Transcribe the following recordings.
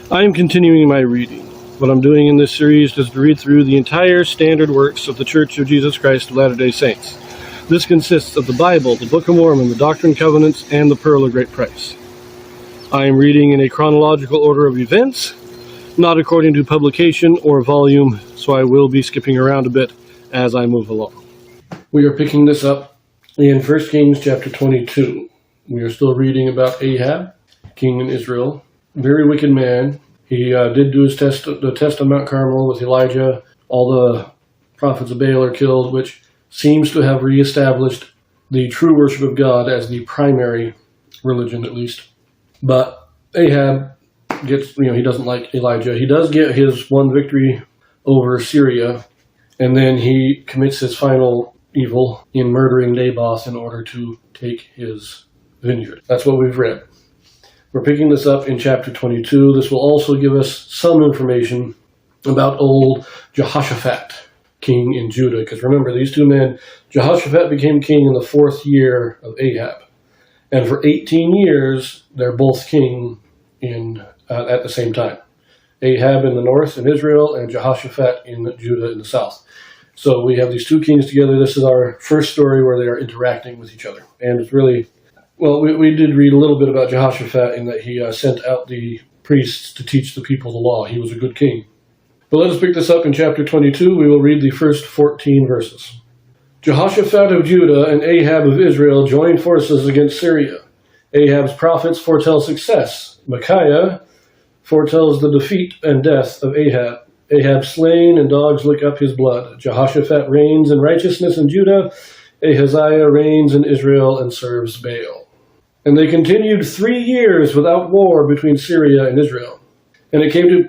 I am continuing my reading. What I'm doing in this series is to read through the entire standard works of the Church of Jesus Christ of Latter-day Saints. This consists of the Bible, the Book of Mormon, the Doctrine and Covenants, and the Pearl of Great Price. I am reading in a chronological order of events, not according to publication or volume, so I will be skipping around a bit as I move along. We are picking this up in 1 Kings chapter 22. We are still reading about Ahab, king in Israel. Very wicked man. He did do his test on Mount Carmel with Elijah. All the prophets of Baal are killed, which seems to have reestablished the true worship of God as the primary religion, at least. But Ahab gets, he doesn't like Elijah. He does get his one victory over Syria, and then he commits his final evil in murdering Naboth in order to take his vineyard. That's what we've read. We're picking this up in chapter 22. This will also give us some information about old Jehoshaphat, king in Judah. Because remember, these two men, Jehoshaphat became king in the 4th year of Ahab. And for 18 years, they're both king at the same time. Ahab in the north in Israel and Jehoshaphat in Judah in the south. So we have these two kings together. This is our first story where they are interacting with each other. And it's really... Well, we did read a little bit about Jehoshaphat in that he sent out the priests to teach the people the law. He was a good king. But let us pick this up in chapter 22. We will read the first 14 verses. Jehoshaphat of Judah and Ahab of Israel joined forces against Syria. Ahab's prophets foretell success. Micaiah foretells the defeat and death of Ahab. Ahab slain and dogs lick up his blood. Jehoshaphat reigns in righteousness in Judah. Ahaziah reigns in Israel and serves Baal. And they continued 3 years without war between Syria and Israel. And it came to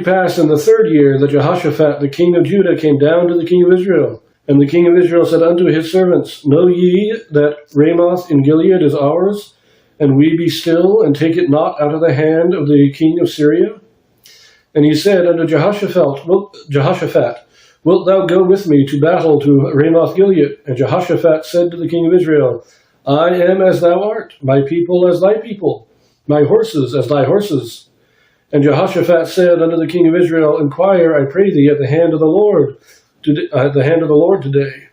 pass in the 3rd year that Jehoshaphat the king of Judah came down to the king of Israel. And the king of Israel said unto his servants, Know ye that Ramoth in Gilead is ours? And we be still, and take it not out of the hand of the king of Syria? And he said unto Jehoshaphat, Wilt thou go with me to battle to Ramoth Gilead? And Jehoshaphat said to the king of Israel, I am as thou art, my people as thy people, my horses as thy horses. And Jehoshaphat said unto the king of Israel, Inquire, I pray thee, at the hand of the Lord today.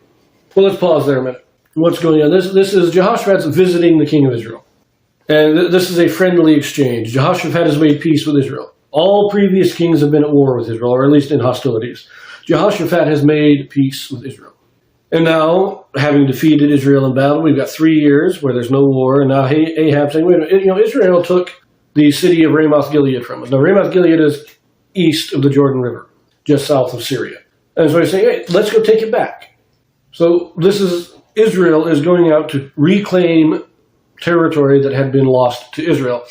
Well, let's pause there a minute. What's going on? This is Jehoshaphat's visiting the king of Israel. And this is a friendly exchange. Jehoshaphat has made peace with Israel. All previous kings have been at war with Israel, or at least in hostilities. Jehoshaphat has made peace with Israel. And now, having defeated Israel in battle, we've got 3 years where there's no war, and now Ahab saying, wait a minute, Israel took the city of Ramoth Gilead from us. Now, Ramoth Gilead is east of the Jordan River, just south of Syria. And so he's saying, hey, let's go take it back. So Israel is going out to reclaim territory that had been lost to Israel.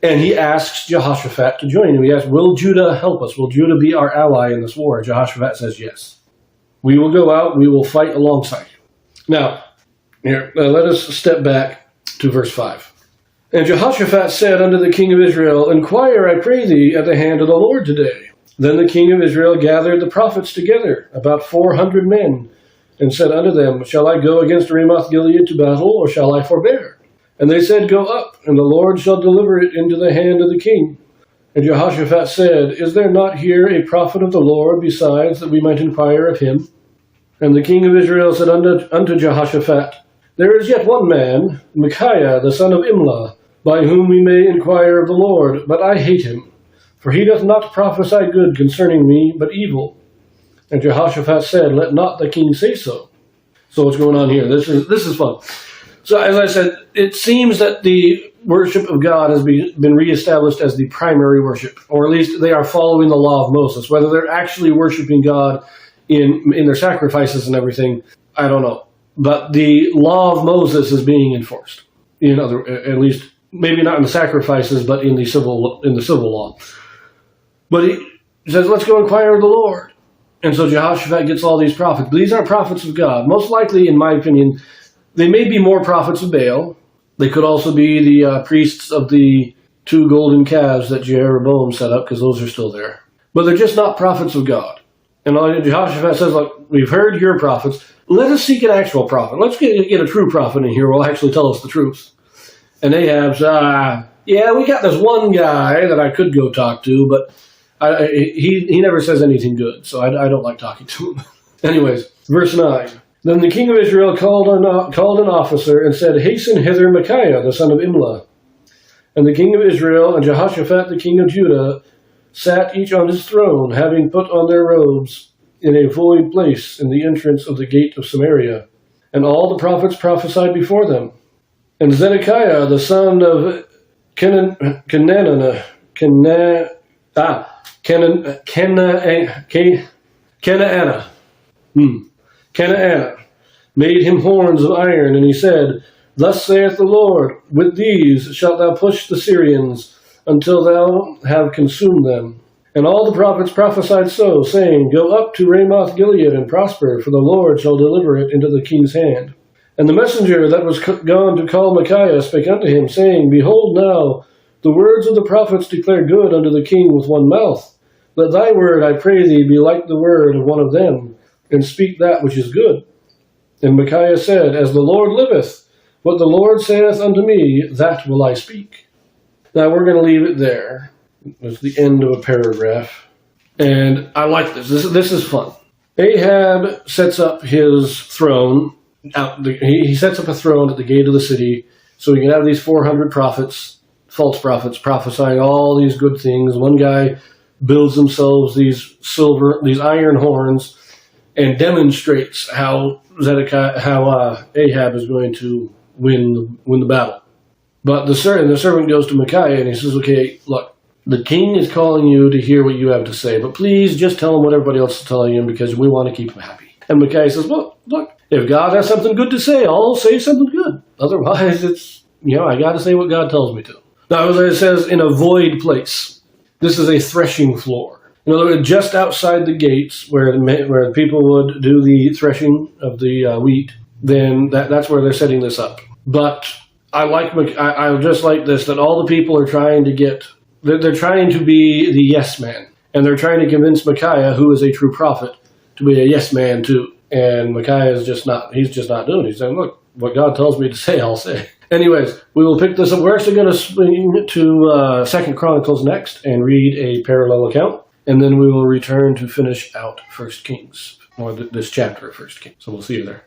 And he asks Jehoshaphat to join him. He asks, will Judah help us? Will Judah be our ally in this war? And Jehoshaphat says, yes. We will go out, we will fight alongside you. Now, let us step back to verse 5. And Jehoshaphat said unto the king of Israel, Inquire, I pray thee, at the hand of the Lord today. Then the king of Israel gathered the prophets together, about 400 men, and said unto them, Shall I go against Ramoth Gilead to battle, or shall I forbear? And they said, Go up, and the Lord shall deliver it into the hand of the king. And Jehoshaphat said, Is there not here a prophet of the Lord besides, that we might inquire of him? And the king of Israel said unto Jehoshaphat, There is yet one man, Micaiah the son of Imlah, by whom we may inquire of the Lord, but I hate him, for he doth not prophesy good concerning me, but evil. And Jehoshaphat said, Let not the king say so. So what's going on here? This is fun. So as I said, it seems that the worship of God has been reestablished as the primary worship, or at least they are following the law of Moses. Whether they're actually worshiping God in their sacrifices and everything, I don't know. But the law of Moses is being enforced. At least maybe not in the sacrifices, but in the civil law. But he says, let's go inquire of the Lord. And so Jehoshaphat gets all these prophets. But these are prophets of God. Most likely, in my opinion, they may be more prophets of Baal. They could also be the priests of the 2 golden calves that Jeroboam set up, because those are still there. But they're just not prophets of God. And Jehoshaphat says, look, we've heard your prophets. Let us seek an actual prophet. Let's get a true prophet in here who will actually tell us the truth. And Ahab's, yeah, we got this one guy that I could go talk to, but he never says anything good, so I don't like talking to him. Anyways, verse 9. Then the king of Israel called an officer and said, Hasten hither Micaiah, the son of Imlah. And the king of Israel and Jehoshaphat, the king of Judah, sat each on his throne, having put on their robes in a void place in the entrance of the gate of Samaria. And all the prophets prophesied before them. And Zedekiah, the son of Kenana, made him horns of iron, and he said, Thus saith the Lord, with these shalt thou push the Syrians, until thou have consumed them. And all the prophets prophesied so, saying, Go up to Ramoth Gilead and prosper, for the Lord shall deliver it into the king's hand. And the messenger that was gone to call Micaiah spake unto him, saying, Behold now, the words of the prophets declare good unto the king with one mouth. Let thy word, I pray thee, be like the word of one of them, and speak that which is good. And Micaiah said, As the Lord liveth, what the Lord saith unto me, that will I speak. Now we're going to leave it there. It's the end of a paragraph. And I like this. This is fun. Ahab sets up his throne. He sets up a throne at the gate of the city so he can have these 400 prophets, false prophets, prophesying all these good things. One guy builds themselves these iron horns and demonstrates how Ahab is going to win the battle. But the servant goes to Micaiah and he says, okay, look, the king is calling you to hear what you have to say, but please just tell him what everybody else is telling him because we want to keep him happy. And Micaiah says, well, look, if God has something good to say, I'll say something good. Otherwise, I got to say what God tells me to. Now, as it says, in a void place. This is a threshing floor. In other words, just outside the gates where people would do the threshing of the wheat, then that's where they're setting this up. But I just like this, that all the people are trying to they're trying to be the yes man. And they're trying to convince Micaiah, who is a true prophet, to be a yes man too. And Micaiah is just not doing it. He's saying, look, what God tells me to say, I'll say. Anyways, we will pick this up. We're actually going to swing to 2 Chronicles next and read a parallel account. And then we will return to finish out 1 Kings, or this chapter of 1 Kings. So we'll see you there.